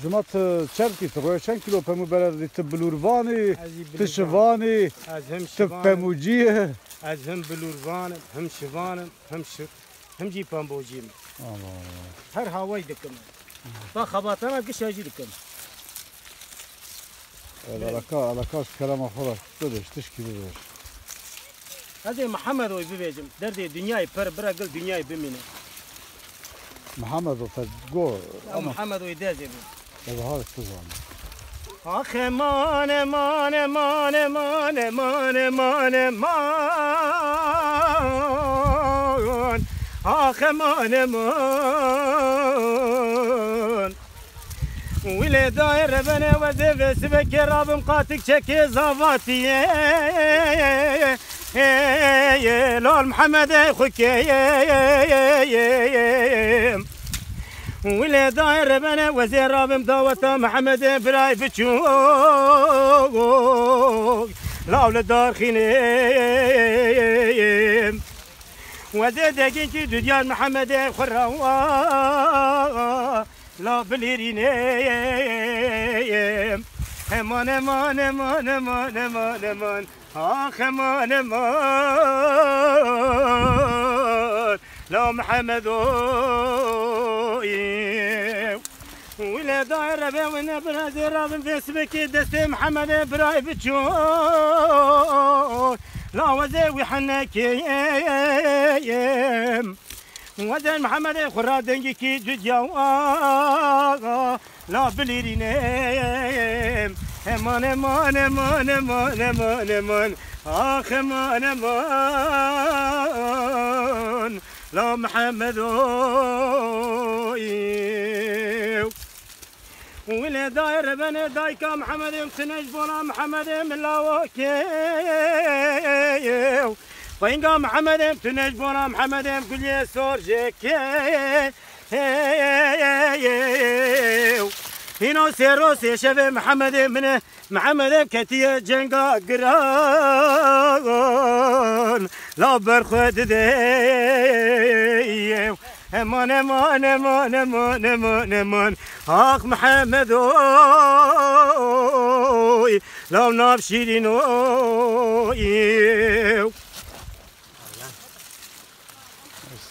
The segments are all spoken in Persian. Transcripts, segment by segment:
زمات چرکی تو چند کیلو پمو برد تبلوروانی تشوانی تپموجیه از هم بلوروانم هم شوانم هم جی پامبوجیم هر هوای دکم با خباتنا گشاجی دکم علاکاش کلام خدا دادش تشکی بدش هذا محمد وي بيجم دردي دنياي برا قل دنياي بمينه محمد وفجو محمد وي دازي هذا هذا تزعم اخ مان مان مان مان مان مان مان اخ مان مان ولا داير بنا وزف سبك راب قاتك شكي زافاتي لول محمد اخوك ولا داير بنا وزير راب مداوته محمد براي بتشوق لا ولا دار خينيم وزيد دقيقي ديال محمد خراوا لا بليرينيم امان امان امان امان امان امان اخ امان امان لا محمد ولا داير بين برازي راب فيسبوك دست محمد براي بتشوف لا وزاوي حناكيم وزن محمد خرادنجي كي جديا لا بليرينيم امان امان امان امان امان امان اخ امان امان لا محمد ولا داير بنا دايكا محمد يمتنج بولا محمد من لاوكي وين قام محمد يمتنج بولا محمد يمكل يسور جيكي هنا سيروس يا شباب محمد من محمد كتير جنقا قران لا برخد دي امان امان امان امان امان امان اخ محمد اوي لو نابشيرين اوي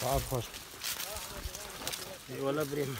صعب خوش والله بريم